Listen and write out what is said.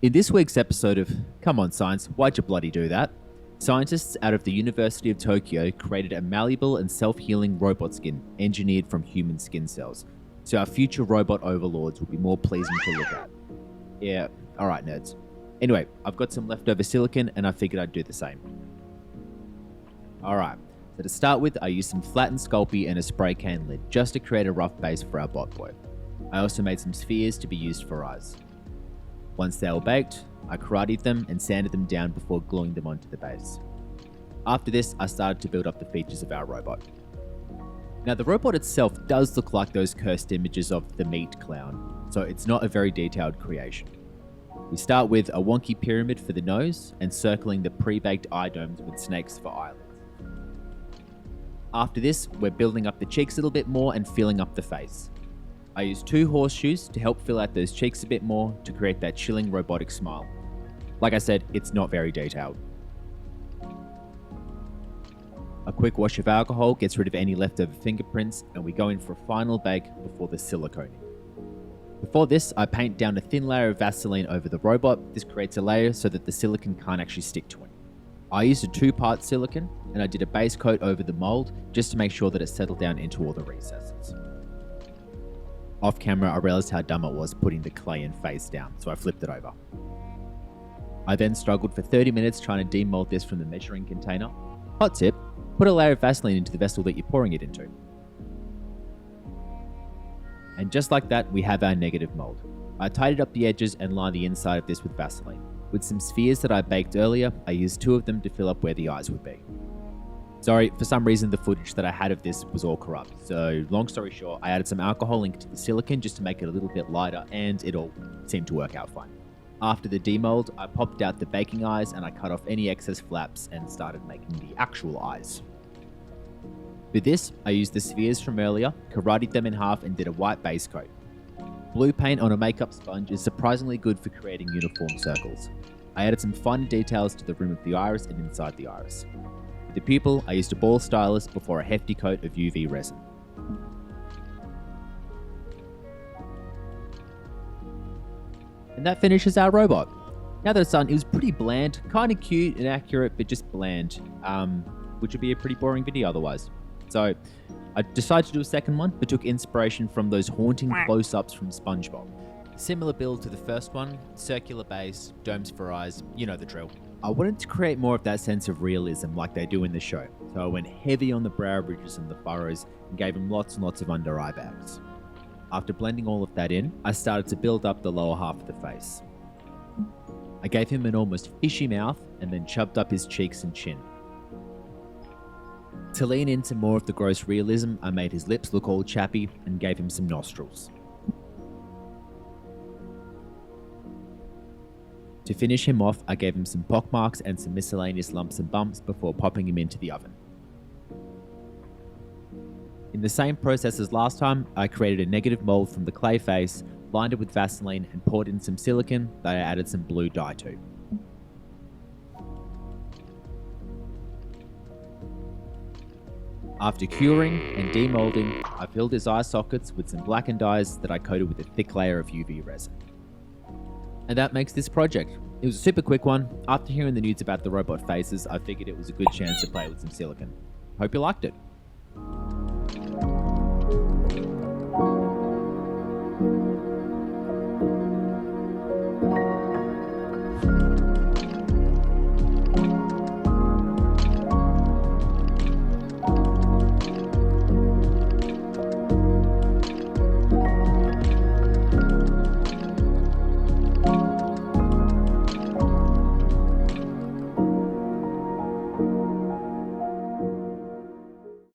In this week's episode of Come On Science, Why'd You Bloody Do That? Scientists out of the University of Tokyo created a malleable and self-healing robot skin engineered from human skin cells, so our future robot overlords will be more pleasing to look at. Yeah, alright nerds. Anyway, I've got some leftover silicone and I figured I'd do the same. Alright, so to start with, I used some flattened Sculpey and a spray can lid just to create a rough base for our bot boy. I also made some spheres to be used for eyes. Once they were baked, I karate'd them and sanded them down before gluing them onto the base. After this, I started to build up the features of our robot. Now the robot itself does look like those cursed images of the meat clown, so it's not a very detailed creation. We start with a wonky pyramid for the nose and circling the pre-baked eye domes with snakes for eyelids. After this, we're building up the cheeks a little bit more and filling up the face. I used 2 horseshoes to help fill out those cheeks a bit more to create that chilling robotic smile. Like I said, it's not very detailed. A quick wash of alcohol gets rid of any leftover fingerprints, and we go in for a final bake before the silicone. Before this, I paint down a thin layer of Vaseline over the robot. This creates a layer so that the silicone can't actually stick to it. I used a 2-part silicone, and I did a base coat over the mold just to make sure that it settled down into all the recesses. Off camera, I realized how dumb it was putting the clay in face down, so I flipped it over. I then struggled for 30 minutes trying to demold this from the measuring container. Hot tip, put a layer of Vaseline into the vessel that you're pouring it into. And just like that, we have our negative mold. I tidied up the edges and lined the inside of this with Vaseline. With some spheres that I baked earlier, I used 2 of them to fill up where the eyes would be. Sorry, for some reason the footage that I had of this was all corrupt, so long story short, I added some alcohol into the silicone just to make it a little bit lighter, and it all seemed to work out fine. After the demold, I popped out the baking eyes and I cut off any excess flaps and started making the actual eyes. For this, I used the spheres from earlier, karate'd them in half and did a white base coat. Blue paint on a makeup sponge is surprisingly good for creating uniform circles. I added some fine details to the rim of the iris and inside the iris. For the pupil, I used a ball stylus before a hefty coat of UV resin. And that finishes our robot. Now that it's done, it was pretty bland, kind of cute and accurate, but just bland, which would be a pretty boring video otherwise. So I decided to do a second one, but took inspiration from those haunting close-ups from SpongeBob. Similar build to the first one, circular base, domes for eyes, you know the drill. I wanted to create more of that sense of realism like they do in the show, so I went heavy on the brow ridges and the furrows and gave them lots and lots of under eye bags. After blending all of that in, I started to build up the lower half of the face. I gave him an almost fishy mouth and then chubbed up his cheeks and chin. To lean into more of the gross realism, I made his lips look all chappy and gave him some nostrils. To finish him off, I gave him some pockmarks and some miscellaneous lumps and bumps before popping him into the oven. In the same process as last time, I created a negative mold from the clay face, lined it with Vaseline and poured in some silicone that I added some blue dye to. After curing and demolding, I filled his eye sockets with some blackened dyes that I coated with a thick layer of UV resin. And that makes this project. It was a super quick one. After hearing the news about the robot faces, I figured it was a good chance to play with some silicone. Hope you liked it.